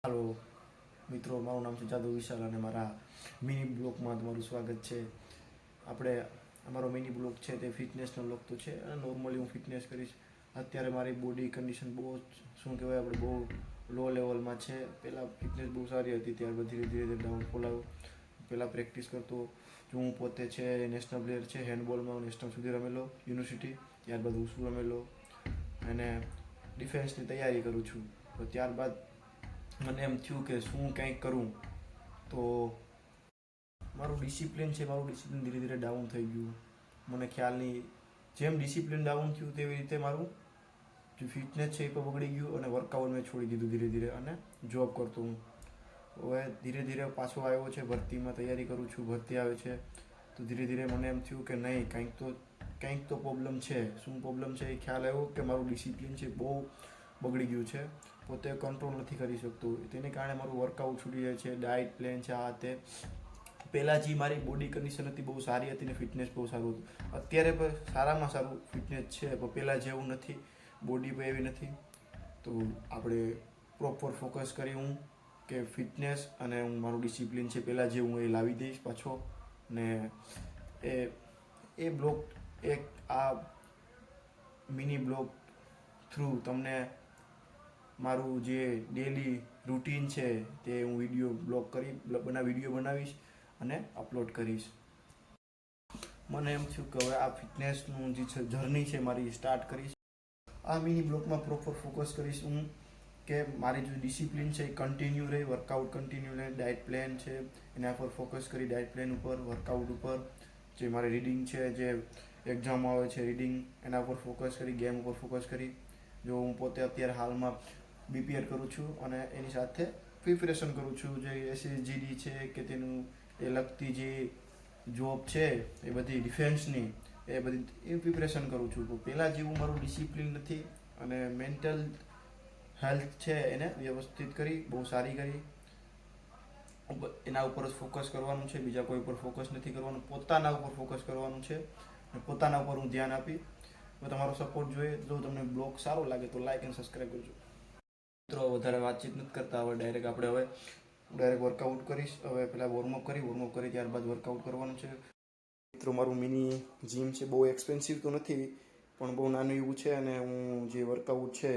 હાલો મિત્રો, મારું નામ છે જાદવ વિશાલ અને મારા મિની બ્લોગમાં તમારું સ્વાગત છે. આપણે અમારો મિની બ્લોગ છે તે ફિટનેસનો બ્લોગ તો છે અને નોર્મલી હું ફિટનેસ કરીશ. અત્યારે મારી બોડી કન્ડિશન બહુ શું કહેવાય આપણે બહુ લો લેવલમાં છે. પહેલાં ફિટનેસ બહુ સારી હતી, ત્યારબાદ ધીરે ધીરે ડાઉનફોલ આવ્યો. પહેલાં પ્રેક્ટિસ કરતો જો હું પોતે છે નેશનલ પ્લેયર છે હેન્ડબોલમાં, નેશનલ સુધી રમેલો યુનિવર્સિટી, ત્યારબાદ ઉસુ રમેલો અને ડિફેન્સની તૈયારી કરું છું. તો ત્યારબાદ મને એમ થયું કે શું કંઈક કરું, તો મારું ડિસિપ્લિન ધીરે ધીરે ડાઉન થઈ ગયું. મને ખ્યાલ નહીં, જેમ ડિસિપ્લિન ડાઉન થયું તેવી રીતે મારું જે ફિટનેસ છે એ પણ બગડી ગયું અને વર્કઆઉટ મેં છોડી દીધું ધીરે ધીરે અને જોબ કરતો હું. હવે ધીરે ધીરે પાછો આવ્યો છે, ભરતીમાં તૈયારી કરું છું, ભરતી આવે છે. તો ધીરે ધીરે મને એમ થયું કે નહીં, કંઈક તો પ્રોબ્લેમ છે. શું પ્રોબ્લેમ છે એ ખ્યાલ આવ્યો કે મારું ડિસિપ્લિન છે બહુ બગડી ગયું છે, પોતે કંટ્રોલ નથી કરી શકતો. તેને કારણે મારું વર્કઆઉટ છૂટી જાય છે, ડાયટ પ્લાન છે આ તે. પહેલાં જે મારી બોડી કન્ડિશન હતી બહુ સારી હતી ને ફિટનેસ બહુ સારું હતું. અત્યારે પણ સારામાં સારું ફિટનેસ છે, પણ પહેલાં જેવું નથી, બોડી પણ એવી નથી. તો આપણે પ્રોપર ફોકસ કરી હું કે ફિટનેસ અને હું મારું ડિસિપ્લિન છે પહેલાં જે હું એ લાવી દઈશ પાછો. ને એ બ્લોગ એક આ મિની બ્લોગ થ્રુ તમને મારું જે ડેલી રૂટીન છે તે હું વિડીયો બનાવીશ અને અપલોડ કરીશ. મને એમ થયું કે હવે આ ફિટનેસનું જે જર્ની છે મારી સ્ટાર્ટ કરીશ. આ મિની બ્લોગમાં પ્રોપર ફોકસ કરીશ હું કે મારી જે ડિસિપ્લિન છે એ કન્ટિન્યુ રહે, વર્કઆઉટ કન્ટિન્યુ રહે, ડાયટ પ્લાન છે એના પર ફોકસ કરી, ડાયટ પ્લાન ઉપર, વર્કઆઉટ ઉપર, જે મારી રીડિંગ છે, જે એક્ઝામ આવે છે રીડિંગ એના ઉપર ફોકસ કરી, ગેમ ઉપર ફોકસ કરી. જો હું પોતે અત્યારે હાલમાં બીપીએડ કરું છું અને એની સાથે પ્રિપરેશન કરું છું, જે એસએસજીડી છે કે તેનું એ લગતી જે જોબ છે એ બધી ડિફેન્સની એ બધી પ્રિપરેશન કરું છું. તો પહેલાં જેવું મારું ડિસિપ્લિન નથી અને મેન્ટલ હેલ્થ છે એને વ્યવસ્થિત કરી, બહુ સારી કરી. એના ઉપર જ ફોકસ કરવાનું છે, બીજા કોઈ ઉપર ફોકસ નથી કરવાનું, પોતાના ઉપર ફોકસ કરવાનું છે અને પોતાના ઉપર હું ધ્યાન આપી. તો તમારો સપોર્ટ જોઈએ. જો તમને બ્લોગ સારો લાગે તો લાઈક અને સબસ્ક્રાઈબ કરજો. મિત્રો વધારે વાતચીત નથી કરતા, હવે ડાયરેક્ટ વર્કઆઉટ કરીશ. હવે પહેલાં વોર્મઅપ કરી ત્યારબાદ વર્કઆઉટ કરવાનું છે. મિત્રો મારું મિની જીમ છે, બહુ એક્સપેન્સિવ તો નથી પણ બહુ નાનું એવું છે અને હું જે વર્કઆઉટ છે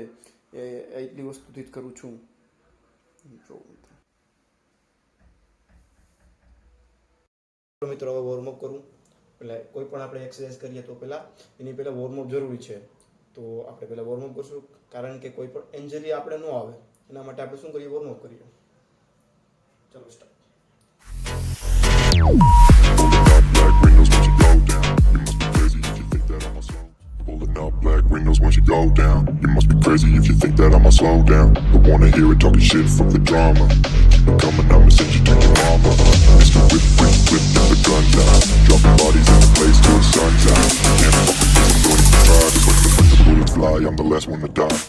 એ એટલી વસ્તુથી જ કરું છું. મિત્રો હવે વોર્મઅપ કરું. પહેલાં કોઈ પણ આપણે એક્સરસાઇઝ કરીએ તો એની પહેલાં વોર્મઅપ જરૂરી છે. તો આપણે પહેલાં વોર્મઅપ કરશું, કારણ કે કોઈ પણ ઇન્જરી આપણે ન આવે એના માટે આપણે શું કરીએ, વોર્મઅપ કરીએ. ચલો start. Pulling up black windows once you go down. You must be crazy if you think that I'ma slow down. Don't wanna hear it talking shit, fuck the drama. Keep it coming, I'ma send you to your mama. Mr. Whip, get the guns out. Dropping bodies in the place till the sun's out. Can't fuck with this, I'm going to try. Just when the bullets fly, I'm the last one to die.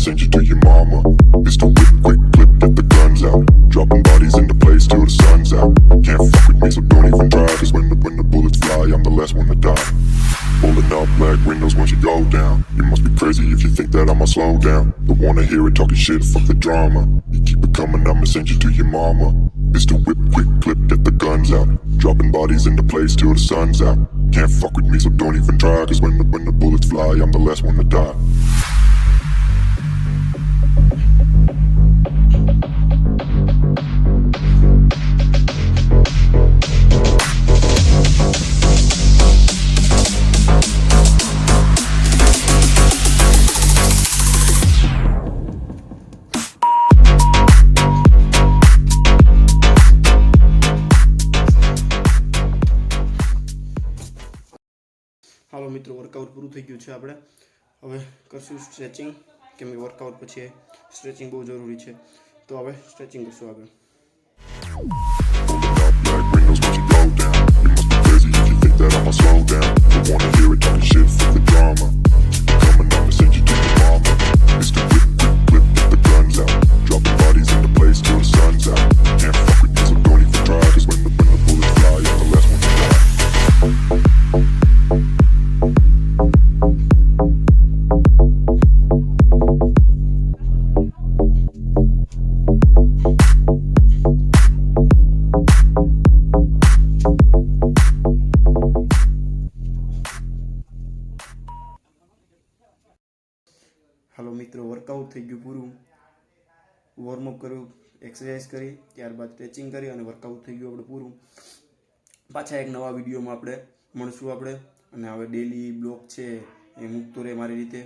Send you to your mama. It's the whip, quick clip, get the guns out. Dropping bodies in the place till the sun's out. Can't fuck with me, so don't even try. Cause when the bullets fly, I'm the last one to die. Pulling up black windows once you go down. You must be crazy if you think that I'ma slow down. Don't wanna hear it talking shit, fuck the drama. You keep it coming, I'ma send you to your mama. It's the whip, quick clip, get the guns out. Dropping bodies in the place till the sun's out. Can't fuck with me, so don't even try. Cause when the bullets fly, I'm the last one to die. મિત્રો, workout પૂરું થઈ ગયું છે. આપણે હવે કરશું stretching, કેમ કે વર્કઆઉટ પછી સ્ટ્રેચિંગ બહુ જરૂરી છે. તો હવે સ્ટ્રેચિંગ કરશું આગળ. હાલો મિત્રો, વર્કઆઉટ થઈ ગયું પૂરું. વોર્મઅપ કર્યું, એક્સરસાઇઝ કરી, ત્યારબાદ સ્ટ્રેચિંગ કરી અને વર્કઆઉટ થઈ ગયું આપણે પૂરું. પાછા એક નવા વિડીયોમાં આપણે મળશું આપણે. અને હવે ડેલી બ્લોગ છે એ મૂકતો રહે મારી રીતે.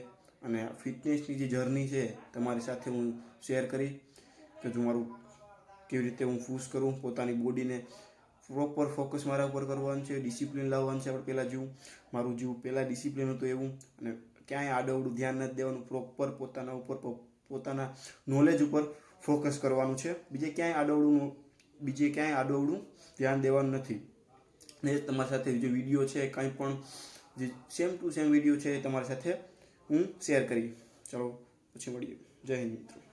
અને ફિટનેસની જે જર્ની છે તમારી સાથે હું શેર કરી કે જો મારું કેવી રીતે હું પુશ કરું પોતાની બોડીને. પ્રોપર ફોકસ મારા ઉપર કરવાનું છે, ડિસિપ્લિન લાવવાનું છે. આપણે પહેલાં જેવું મારું જેવું પહેલાં ડિસિપ્લિન હતું એવું, અને ક્યાંય આડવડું ધ્યાન નથી દેવાનું. પ્રોપર પોતાના ઉપર પોતાના નોલેજ ઉપર ફોકસ કરવાનું છે. બીજે ક્યાંય આડવડું ધ્યાન દેવાનું નથી. ને તમારી સાથે જે વિડીયો છે કાંઈ પણ જે સેમ ટુ સેમ વિડીયો છે એ તમારી સાથે હું શેર કરી. ચાલો પછી મળીએ. જય હિન્દ મિત્રો.